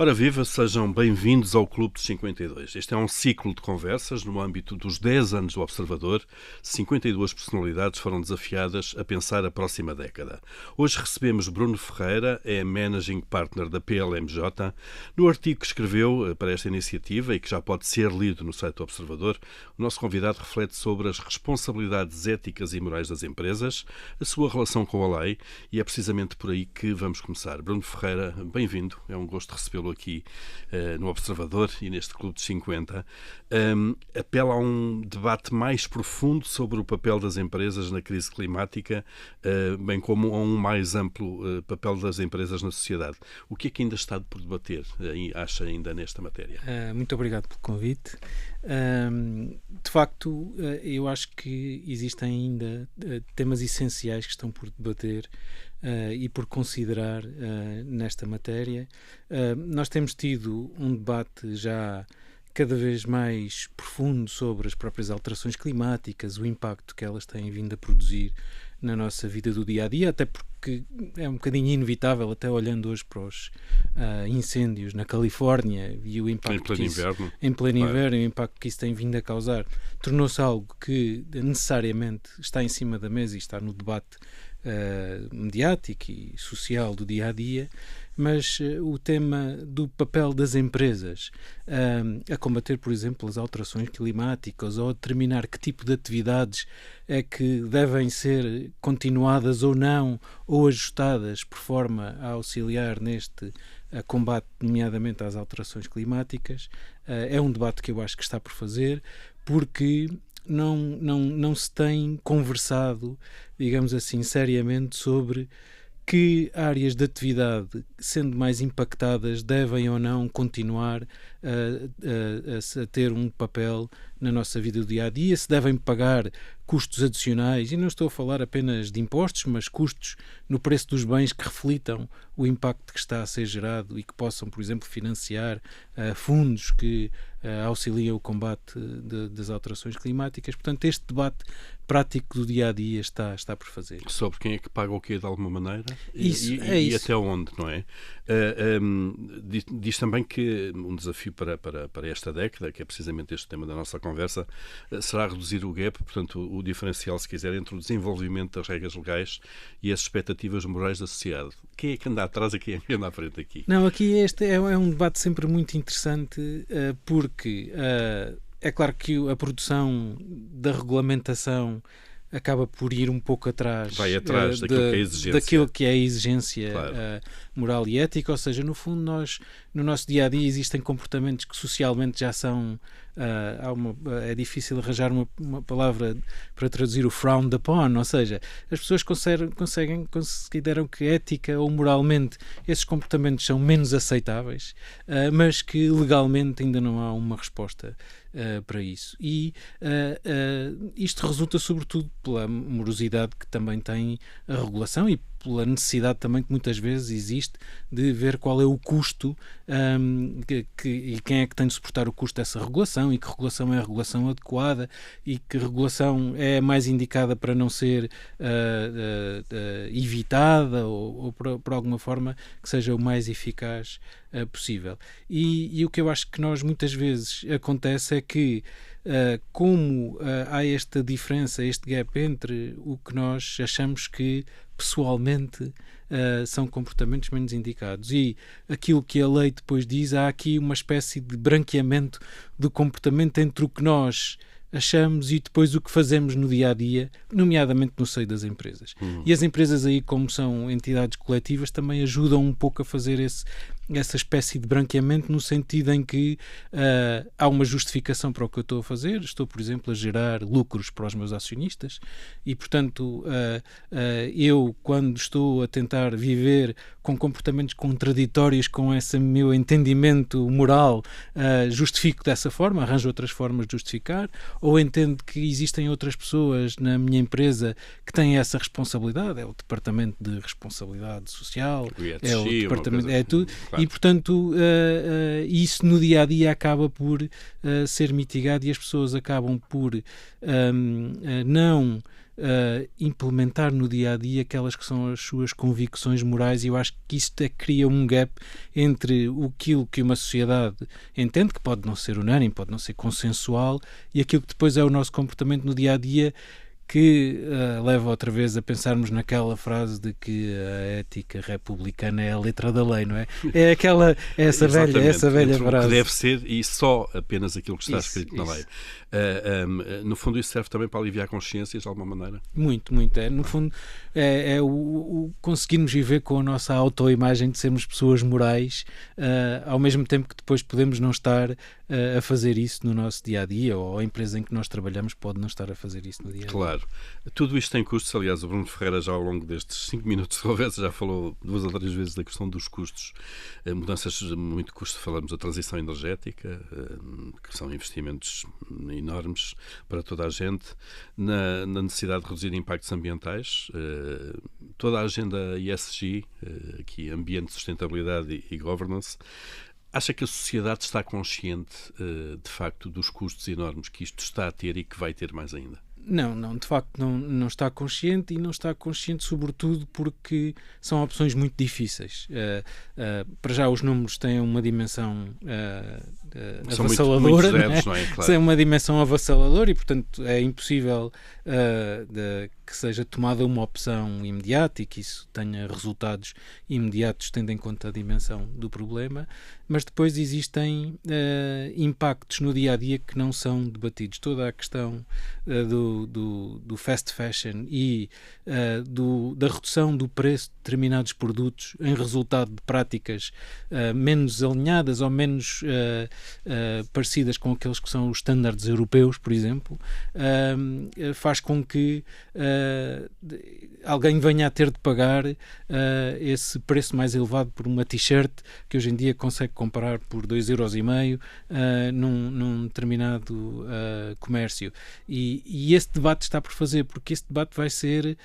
Ora viva, sejam bem-vindos ao Clube dos 52. Este é um ciclo de conversas no âmbito dos 10 anos do Observador. 52 personalidades foram desafiadas a pensar a próxima década. Hoje recebemos Bruno Ferreira, é Managing Partner da PLMJ. No artigo que escreveu para esta iniciativa e que já pode ser lido no site do Observador, o nosso convidado reflete sobre as responsabilidades éticas e morais das empresas, a sua relação com a lei, e é precisamente por aí que vamos começar. Bruno Ferreira, bem-vindo. É um gosto recebê-lo aqui no Observador e neste Clube de 50. Apela a um debate mais profundo sobre o papel das empresas na crise climática, bem como a um mais amplo papel das empresas na sociedade. O que é que ainda está por debater, acha, ainda nesta matéria? Muito obrigado pelo convite. De facto, eu acho que existem ainda temas essenciais que estão por debater e por considerar nesta matéria. Nós temos tido um debate já cada vez mais profundo sobre as próprias alterações climáticas, o impacto que elas têm vindo a produzir na nossa vida do dia-a-dia, até porque é um bocadinho inevitável, até olhando hoje para os incêndios na Califórnia e o impacto em pleno inverno, o impacto que isso tem vindo a causar, tornou-se algo que necessariamente está em cima da mesa e está no debate mediático e social do dia-a-dia. Mas o tema do papel das empresas a combater, por exemplo, as alterações climáticas ou a determinar que tipo de atividades é que devem ser continuadas ou não, ou ajustadas por forma a auxiliar neste combate, nomeadamente às alterações climáticas, é um debate que eu acho que está por fazer, porque não se tem conversado, digamos assim, seriamente sobre que áreas de atividade, sendo mais impactadas, devem ou não continuar a ter um papel na nossa vida do dia-a-dia, se devem pagar custos adicionais, e não estou a falar apenas de impostos, mas custos no preço dos bens que reflitam o impacto que está a ser gerado e que possam, por exemplo, financiar fundos que auxiliam o combate das alterações climáticas. Portanto, este debate prático do dia-a-dia está por fazer. Sobre quem é que paga o quê de alguma maneira? Isso. E até onde, não é? Diz também que um desafio para esta década, que é precisamente este tema da nossa conversa, será reduzir o gap, portanto, o diferencial, se quiser, entre o desenvolvimento das regras legais e as expectativas morais da sociedade. Quem é que anda atrás e quem é que anda à frente aqui? Não, aqui este é um debate sempre muito interessante, porque é claro que a produção da regulamentação acaba por ir um pouco atrás, daquilo que é a exigência claro, moral e ética, ou seja, no fundo nós, no nosso dia-a-dia, existem comportamentos que socialmente já são, é difícil arranjar uma palavra para traduzir o frowned upon, ou seja, as pessoas consideram que ética ou moralmente esses comportamentos são menos aceitáveis, mas que legalmente ainda não há uma resposta para isso. E isto resulta sobretudo pela morosidade que também tem a regulação e pela necessidade também que muitas vezes existe de ver qual é o custo e quem é que tem de suportar o custo dessa regulação, e que regulação é a regulação adequada e que regulação é mais indicada para não ser evitada ou por alguma forma que seja o mais eficaz possível. E o que eu acho que nós muitas vezes acontece é que como há esta diferença, este gap entre o que nós achamos que pessoalmente são comportamentos menos indicados e aquilo que a lei depois diz, há aqui uma espécie de branqueamento do comportamento entre o que nós achamos e depois o que fazemos no dia-a-dia, nomeadamente no seio das empresas. E as empresas aí, como são entidades coletivas, também ajudam um pouco a fazer essa espécie de branqueamento, no sentido em que há uma justificação para o que eu estou a fazer. Estou, por exemplo, a gerar lucros para os meus acionistas e, portanto, eu, quando estou a tentar viver com comportamentos contraditórios com esse meu entendimento moral, justifico dessa forma, arranjo outras formas de justificar, ou entendo que existem outras pessoas na minha empresa que têm essa responsabilidade, é o Departamento de Responsabilidade Social, é o Departamento, é tudo, claro. E portanto isso no dia-a-dia acaba por ser mitigado e as pessoas acabam por não implementar no dia-a-dia aquelas que são as suas convicções morais, e eu acho que isto cria um gap entre aquilo que uma sociedade entende, que pode não ser unânime, pode não ser consensual, e aquilo que depois é o nosso comportamento no dia-a-dia, que leva outra vez a pensarmos naquela frase de que a ética republicana é a letra da lei, não é? É essa velha frase. Que deve ser e só apenas aquilo que está escrito na lei. No fundo, isso serve também para aliviar consciências de alguma maneira? Muito, muito. No fundo, é o conseguirmos viver com a nossa autoimagem de sermos pessoas morais, ao mesmo tempo que depois podemos não estar a fazer isso no nosso dia-a-dia, ou a empresa em que nós trabalhamos pode não estar a fazer isso no dia-a-dia. Claro. Tudo isto tem custos. Aliás, o Bruno Ferreira já ao longo destes 5 minutos de conversa já falou 2 ou 3 vezes da questão dos custos. Mudanças de muito custo. Falamos da transição energética, que são investimentos enormes para toda a gente, na necessidade de reduzir impactos ambientais, toda a agenda ESG, aqui ambiente, sustentabilidade e governance. Acha que a sociedade está consciente, de facto, dos custos enormes que isto está a ter e que vai ter mais ainda? Não, de facto não está consciente, e não está consciente sobretudo porque são opções muito difíceis. Para já os números têm uma dimensão avassaladora, muito zeros, não é? Claro. São uma dimensão avassaladora, e portanto é impossível que seja tomada uma opção imediata e que isso tenha resultados imediatos, tendo em conta a dimensão do problema, mas depois existem impactos no dia-a-dia que não são debatidos. Toda a questão do fast fashion e da redução do preço de determinados produtos em resultado de práticas menos alinhadas ou menos parecidas com aqueles que são os estándares europeus, por exemplo, faz com que alguém venha a ter de pagar esse preço mais elevado por uma t-shirt que hoje em dia consegue comprar por 2,5€ num determinado comércio. E esse debate está por fazer, porque esse debate vai ser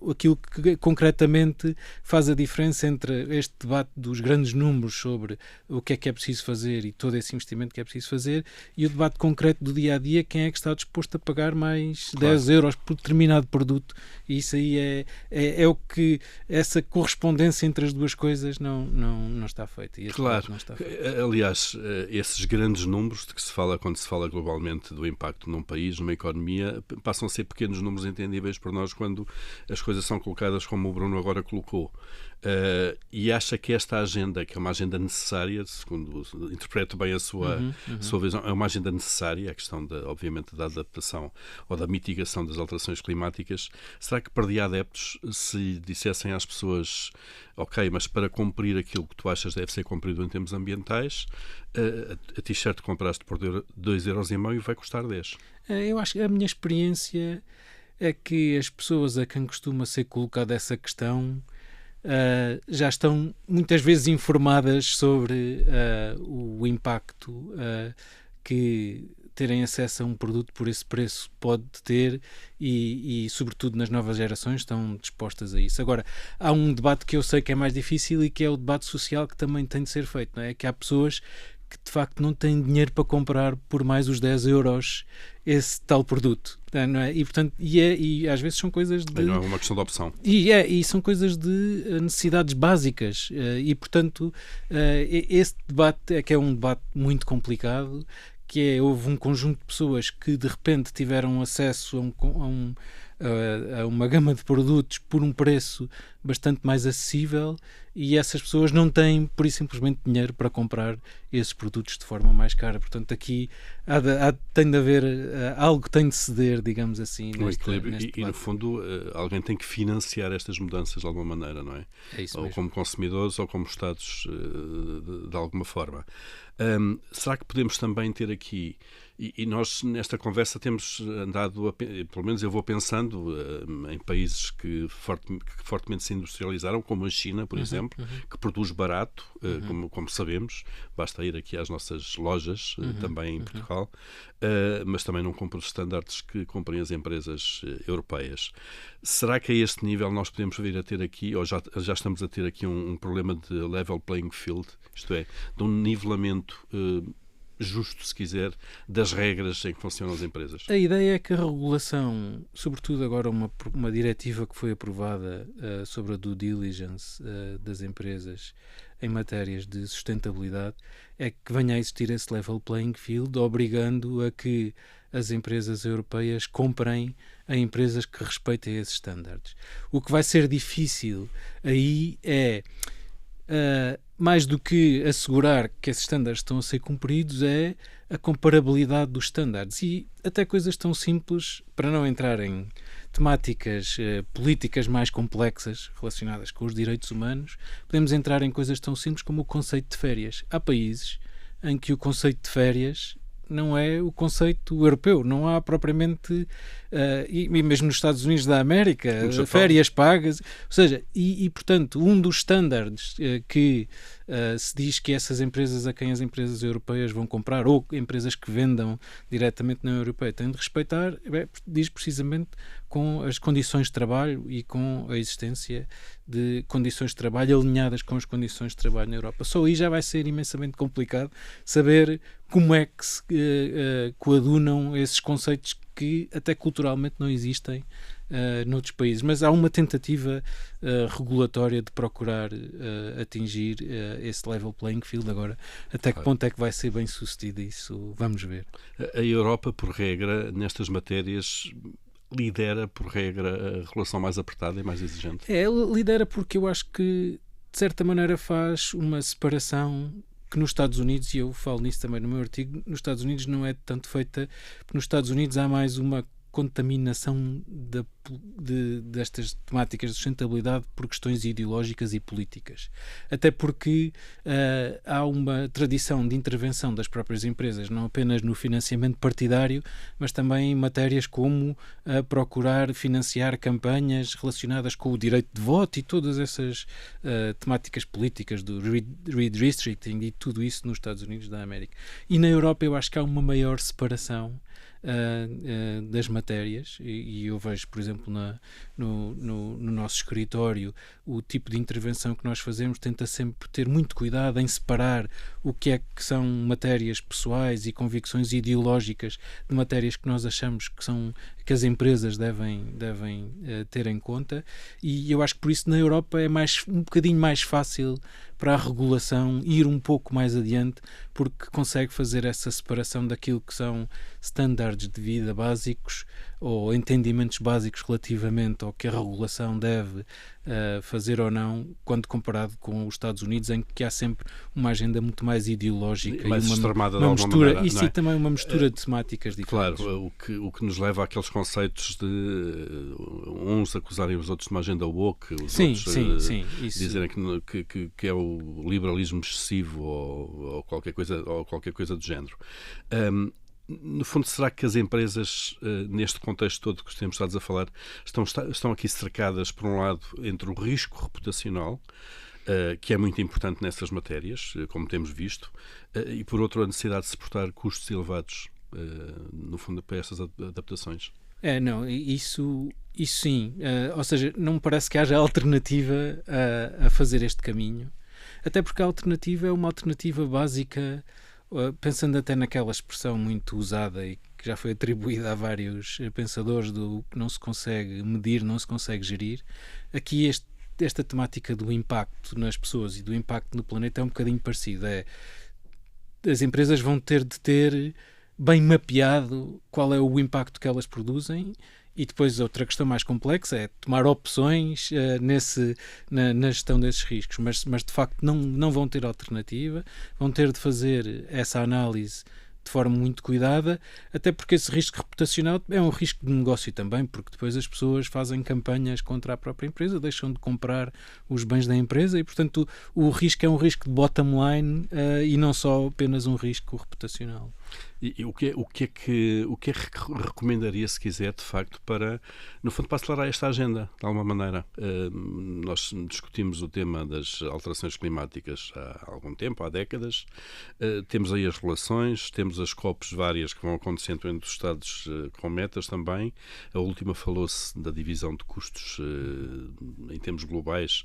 aquilo que concretamente faz a diferença entre este debate dos grandes números sobre o que é preciso fazer e todo esse investimento que é preciso fazer, e o debate concreto do dia-a-dia, quem é que está disposto a pagar mais 10€ por determinado produto. E isso aí é o que, essa correspondência entre as duas coisas não está feita. Claro. Não está feito. Aliás, esses grandes números de que se fala quando se fala globalmente do impacto num país, numa economia, passam a ser pequenos números entendíveis por nós quando as coisas são colocadas como o Bruno agora colocou. E acha que esta agenda, que é uma agenda necessária, segundo interpreto bem a sua visão, é uma agenda necessária, a questão, obviamente, da adaptação ou da mitigação das alterações climáticas. Será que perdia adeptos se dissessem às pessoas: ok, mas para cumprir aquilo que tu achas deve ser cumprido em termos ambientais, a t-shirt que compraste por 2,5€ vai custar 10? Eu acho que a minha experiência é que as pessoas a quem costuma ser colocada essa questão já estão muitas vezes informadas sobre o impacto que terem acesso a um produto por esse preço pode ter, e sobretudo nas novas gerações estão dispostas a isso. Agora, há um debate que eu sei que é mais difícil e que é o debate social, que também tem de ser feito, não é? Que há pessoas que de facto não têm dinheiro para comprar por mais os 10€ esse tal produto, não é? E portanto, e às vezes são coisas de... Não é uma questão de opção. E são coisas de necessidades básicas, e portanto esse debate é que é um debate muito complicado, que houve um conjunto de pessoas que de repente tiveram acesso a uma gama de produtos por um preço bastante mais acessível, e essas pessoas não têm, por isso, simplesmente dinheiro para comprar esses produtos de forma mais cara. Portanto, aqui tem de haver algo que tem de ceder, digamos assim, neste e no fundo, alguém tem que financiar estas mudanças de alguma maneira, não é? É isso ou mesmo. Como consumidores ou como Estados, de alguma forma. Será que podemos também ter aqui, e nós nesta conversa temos andado, pelo menos eu vou pensando em países que fortemente se industrializaram, como a China, por exemplo, que produz barato, como sabemos, basta ir aqui às nossas lojas, também em Portugal, mas também não cumpre os estándares que cumprem as empresas europeias. Será que a este nível nós podemos vir a ter aqui, ou já estamos a ter aqui um problema de level playing field, isto é, de um nivelamento justo, se quiser, das regras em que funcionam as empresas? A ideia é que a regulação, sobretudo agora uma diretiva que foi aprovada sobre a due diligence das empresas em matérias de sustentabilidade, é que venha a existir esse level playing field, obrigando a que as empresas europeias comprem a empresas que respeitem esses estándares. O que vai ser difícil aí é, mais do que assegurar que esses estándares estão a ser cumpridos, é a comparabilidade dos estándares. E até coisas tão simples, para não entrar em temáticas políticas mais complexas relacionadas com os direitos humanos, podemos entrar em coisas tão simples como o conceito de férias. Há países em que o conceito de férias não é o conceito europeu, não há propriamente, e mesmo nos Estados Unidos da América, férias pagas, ou seja, portanto, um dos estándares que se diz que essas empresas a quem as empresas europeias vão comprar, ou empresas que vendam diretamente na União Europeia, têm de respeitar, diz precisamente com as condições de trabalho e com a existência de condições de trabalho alinhadas com as condições de trabalho na Europa. Só aí já vai ser imensamente complicado saber como é que se coadunam esses conceitos que até culturalmente não existem noutros países. Mas há uma tentativa regulatória de procurar atingir esse level playing field. Agora, até que ponto é que vai ser bem sucedido isso? Vamos ver. A Europa, por regra, nestas matérias, lidera, por regra, a relação mais apertada e mais exigente? Lidera porque eu acho que, de certa maneira, faz uma separação que nos Estados Unidos, e eu falo nisso também no meu artigo, nos Estados Unidos não é tanto feita, porque nos Estados Unidos há mais uma contaminação destas temáticas de sustentabilidade por questões ideológicas e políticas. Até porque há uma tradição de intervenção das próprias empresas, não apenas no financiamento partidário, mas também em matérias como procurar financiar campanhas relacionadas com o direito de voto e todas essas temáticas políticas do redistricting e tudo isso nos Estados Unidos da América. E na Europa eu acho que há uma maior separação das matérias, e eu vejo, por exemplo, no nosso escritório, o tipo de intervenção que nós fazemos tenta sempre ter muito cuidado em separar o que é que são matérias pessoais e convicções ideológicas de matérias que nós achamos que as empresas devem ter em conta, e eu acho que por isso na Europa é um bocadinho mais fácil para a regulação ir um pouco mais adiante, porque consegue fazer essa separação daquilo que são standards de vida básicos ou entendimentos básicos relativamente ao que a regulação deve fazer ou não, quando comparado com os Estados Unidos, em que há sempre uma agenda muito mais ideológica mais e extremada uma de mistura, maneira, e sim, também uma mistura de temáticas diferentes. Claro, o que nos leva àqueles conceitos de uns acusarem os outros de uma agenda woke, os outros dizerem que é o liberalismo excessivo ou qualquer coisa do género. No fundo, será que as empresas, neste contexto todo que temos estado a falar, estão aqui cercadas, por um lado, entre o risco reputacional, que é muito importante nessas matérias, como temos visto, e, por outro, a necessidade de suportar custos elevados, no fundo, para estas adaptações? Não, isso sim. Ou seja, não me parece que haja alternativa a fazer este caminho, até porque a alternativa é uma alternativa básica, pensando até naquela expressão muito usada e que já foi atribuída a vários pensadores do que não se consegue medir, não se consegue gerir. Aqui esta temática do impacto nas pessoas e do impacto no planeta é um bocadinho parecido. As empresas vão ter de ter bem mapeado qual é o impacto que elas produzem, e depois outra questão mais complexa é tomar opções na gestão desses riscos, mas de facto não vão ter alternativa, vão ter de fazer essa análise de forma muito cuidada, até porque esse risco reputacional é um risco de negócio também, porque depois as pessoas fazem campanhas contra a própria empresa, deixam de comprar os bens da empresa, e portanto o risco é um risco de bottom line e não só apenas um risco reputacional. E o que é que recomendaria, se quiser, de facto, no fundo, para acelerar esta agenda, de alguma maneira? Nós discutimos o tema das alterações climáticas há algum tempo, há décadas. Temos aí as relações, temos as COPs várias que vão acontecendo entre os Estados com metas também. A última falou-se da divisão de custos em termos globais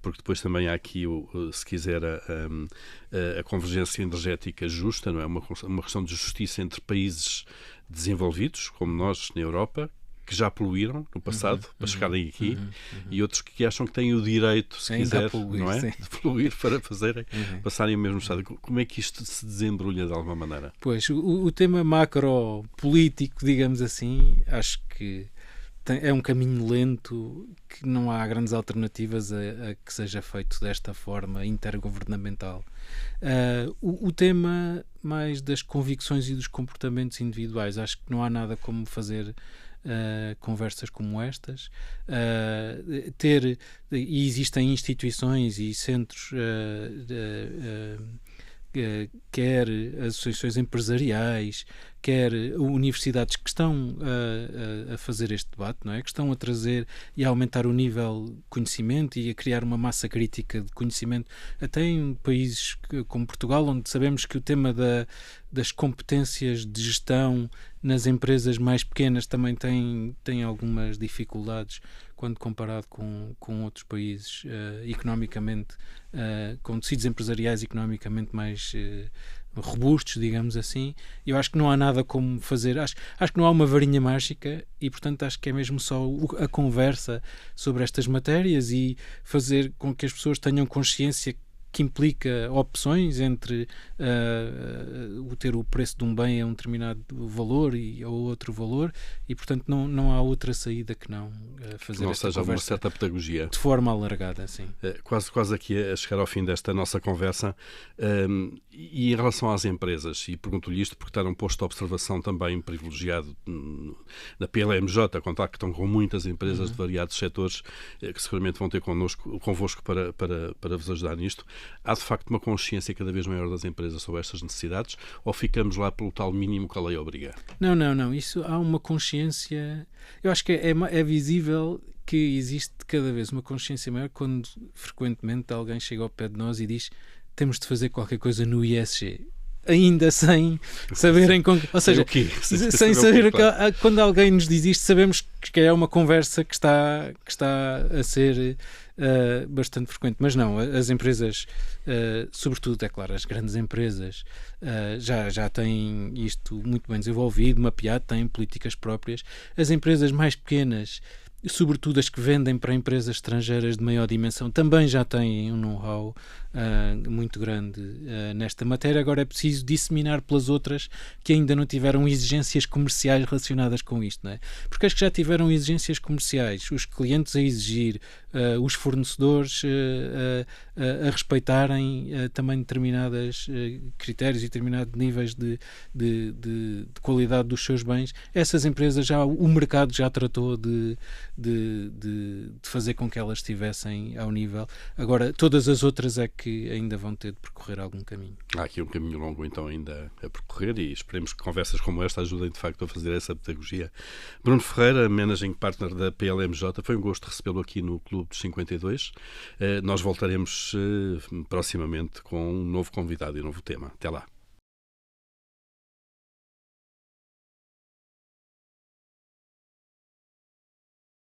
porque depois também há aqui, se quiser, a convergência energética justa, não é? Uma questão de justiça entre países desenvolvidos, como nós na Europa, que já poluíram no passado para chegarem aqui, e outros que acham que têm o direito, se quiser, poluir, não é? Sim. De poluir para passarem o mesmo estado. Como é que isto se desembrulha de alguma maneira? Pois, o tema macro-político, digamos assim, acho que é um caminho lento, que não há grandes alternativas a que seja feito desta forma intergovernamental. O tema mais das convicções e dos comportamentos individuais, acho que não há nada como fazer conversas como estas, e existem instituições e centros, quer associações empresariais, quer universidades que estão a fazer este debate, não é? Que estão a trazer e a aumentar o nível de conhecimento e a criar uma massa crítica de conhecimento, até em países como Portugal, onde sabemos que o tema das competências de gestão nas empresas mais pequenas também tem algumas dificuldades quando comparado com outros países economicamente, com tecidos empresariais economicamente mais robustos, digamos assim. Eu acho que não há nada como fazer, acho que não há uma varinha mágica, e portanto acho que é mesmo só a conversa sobre estas matérias e fazer com que as pessoas tenham consciência que implica opções entre ter o preço de um bem a um determinado valor ou outro valor, e portanto não há outra saída que não fazer esta seja, uma certa pedagogia de forma alargada, assim. Quase aqui a chegar ao fim desta nossa conversa, e em relação às empresas, e pergunto-lhe isto porque está num posto de observação também privilegiado na PLMJ, contactam com muitas empresas de variados setores que seguramente vão ter convosco para vos ajudar nisto. Há de facto uma consciência cada vez maior das empresas sobre estas necessidades, ou ficamos lá pelo tal mínimo que a lei obriga? Não. Isso há uma consciência. Eu acho que é visível que existe cada vez uma consciência maior quando frequentemente alguém chega ao pé de nós e diz: temos de fazer qualquer coisa no ISG. Ainda sem saberem ou seja, sem saber quando alguém nos diz isto, sabemos que é uma conversa que está a ser bastante frequente. Mas não, as empresas, sobretudo, é claro, as grandes empresas já têm isto muito bem desenvolvido, mapeado, têm políticas próprias. As empresas mais pequenas, sobretudo as que vendem para empresas estrangeiras de maior dimensão, também já têm um know-how muito grande nesta matéria. Agora é preciso disseminar pelas outras que ainda não tiveram exigências comerciais relacionadas com isto, não é? Porque as que já tiveram exigências comerciais, os clientes a exigir, os fornecedores a respeitarem também determinados critérios e determinados níveis de qualidade dos seus bens, essas empresas o mercado já tratou de fazer com que elas estivessem ao nível. Agora, todas as outras é que ainda vão ter de percorrer algum caminho. Há aqui um caminho longo então ainda a percorrer, e esperemos que conversas como esta ajudem de facto a fazer essa pedagogia. Bruno Ferreira, Managing Partner da PLMJ, foi um gosto recebê-lo aqui no Clube dos 52. Nós voltaremos proximamente com um novo convidado e um novo tema. Até lá.